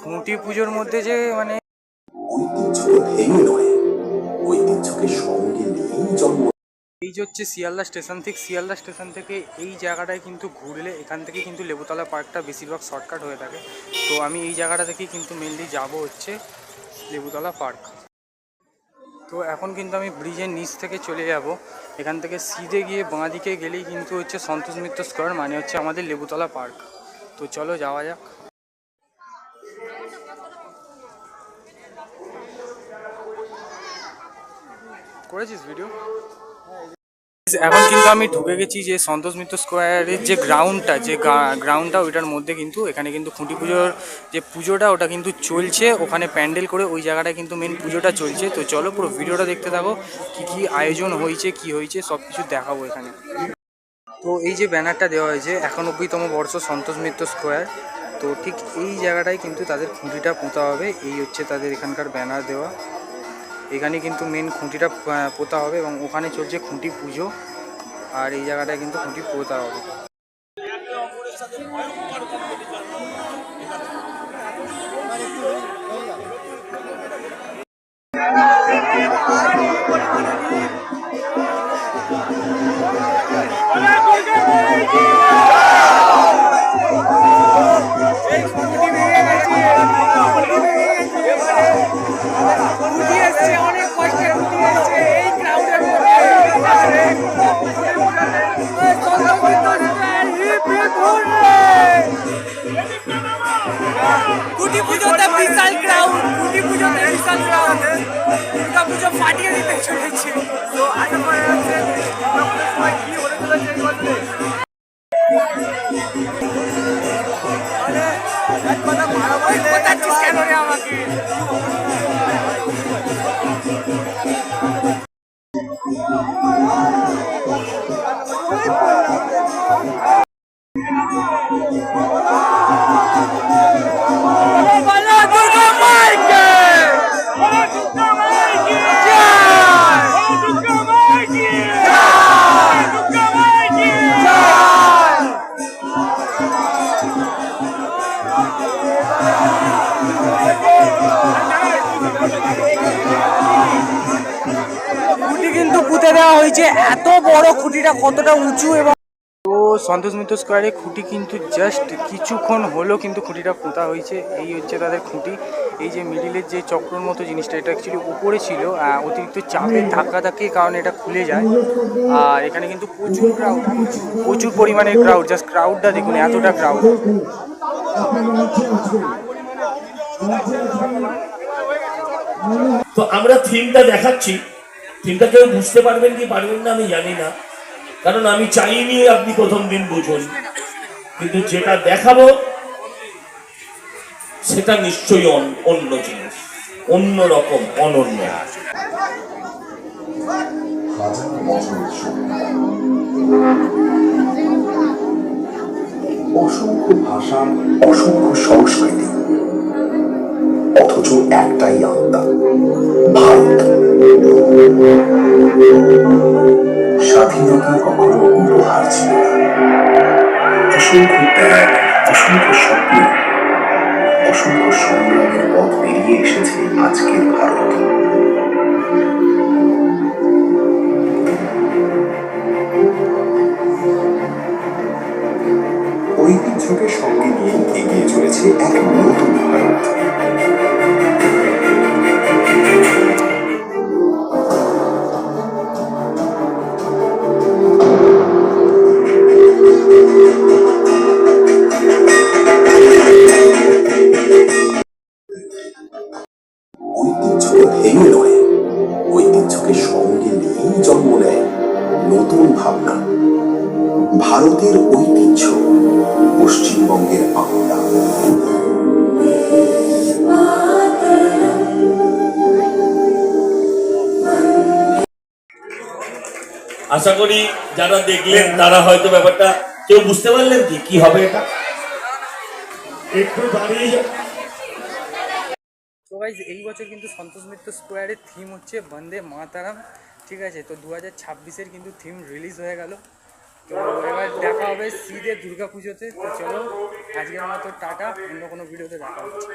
খুঁটি পুজোর মধ্যে যে মানে এই যে হচ্ছে শিয়ালদা স্টেশন থেকে এই জায়গাটায় কিন্তু ঘুরলে এখান থেকে কিন্তু লেবুতলা পার্কটা বেশিরভাগ শর্টকাট হয়ে থাকে। তো আমি এই জায়গাটা থেকেই কিন্তু মেনলি যাব হচ্ছে লেবুতলা পার্ক। তো এখন কিন্তু আমি ব্রিজের নিচ থেকে চলে যাব, এখান থেকে সিধে গিয়ে বাঁ দিকে গেলেই কিন্তু হচ্ছে সন্তোষ মিত্র স্কোয়ার, মানে হচ্ছে আমাদের লেবুতলা পার্ক। তো চলো যাওয়া যাক। করেছিস ভিডিও? এখন কিন্তু আমি ঢুকে গেছি যে সন্তোষ মিত্র স্কোয়ারের যে গ্রাউন্ডটা ওইটার মধ্যে, কিন্তু এখানে কিন্তু খুঁটি পুজোর যে পুজোটা ওটা কিন্তু চলছে, ওখানে প্যান্ডেল করে ওই জায়গাটায় কিন্তু মেন পুজোটা চলছে। তো চলো পুরো ভিডিওটা দেখতে থাকো, কি আয়োজন হয়েছে কি হয়েছে সব কিছু দেখাবো এখানে। তো এই যে ব্যানারটা দেওয়া হয়েছে 91তম বর্ষ সন্তোষ মিত্র স্কোয়ার, তো ঠিক এই জায়গাটায় কিন্তু তাদের খুঁটিটা পোঁতা হবে। এই হচ্ছে তাদের এখানকার ব্যানার দেওয়া, এখানে কিন্তু মেন খুঁটিটা পোঁতা হবে এবং ওখানে চলছে খুঁটি পুজো, আর এই জায়গাটায় কিন্তু খুঁটি পোঁতা হবে। খুঁটি পুজোতে বিশাল ক্রাউড, দুর্গা পুজো ফাটিয়ে দিতে চলেছে। তো আশা করা যাচ্ছে কি হতে চলেছে এই বছরে। কেন রে আমাকে খুঁটি কিন্তু পুঁতে দেওয়া হয়েছে, এত বড় খুঁটিটা কতটা উঁচু। এবং তো সন্তোষ মিত্র স্কোয়ারে খুঁটি কিন্তু জাস্ট কিছুক্ষণ হলো কিন্তু খুঁটিটা পোঁতা হয়েছে। এই হচ্ছে তাদের খুঁটি। এই যে মিডিলের যে চক্রর মতো জিনিসটা, এটা অ্যাকচুয়ালি উপরে ছিল, অতিরিক্ত চাপের ধাক্কাধাক্কির কারণে এটা খুলে যায়। আর এখানে কিন্তু প্রচুর পরিমাণে ক্রাউড, জাস্ট ক্রাউডটা দেখুন, এতটা ক্রাউড। তো আমরা থিমটা দেখাচ্ছি, থিমটা কেউ বুঝতে পারবেন কি পারবেন না আমি জানি না, কারণ আমি চাইনি আপনি প্রথম দিন বুঝুন, কিন্তু যেটা দেখাবো সেটা নিশ্চয়ই অন্য জিনিস, অন্য রকম, অনন্য। অসংখ্য ভাষা, অসংখ্য সংস্কৃতি, অথচ একটাই আত্মা, ভারত। স্বাধীনতা কখনো উপহার ছিল না, অসংখ্য ত্যাগ, অসংখ্য স্বপ্ন, অসংখ্য সংগ্রামের পথ পেরিয়ে এসেছে আজকের ভারত। ঐতিহ্যকে সঙ্গে নিয়ে এগিয়ে চলেছে এক নতুন ভারত। ঐতিহ্যকে ভেঙে নয়, ঐতিহ্যকে সঙ্গে নিয়েই জন্ম নেয় নতুন ভাবনা। ভারতের ঐতিহ্য, পশ্চিমবঙ্গের আত্মা। আশা করি যারা দেখলেন তারা হয়তো ব্যাপারটা কেউ বুঝতে পারলেন কি হবে এটা একটু দাঁড়িয়ে। তো গাইজ এই বছর কিন্তু সন্তোষ মিত্র স্কোয়ারের থিম হচ্ছে বন্দে মাতারাম, ঠিক আছে। তো 2026-এর কিন্তু থিম রিলিজ হয়ে গেল। তো এবার দেখা হবে সিদে দুর্গা পুজোতে। তো চলো আজকের মতো টাটা, অন্য কোনো ভিডিওতে দেখা হচ্ছে।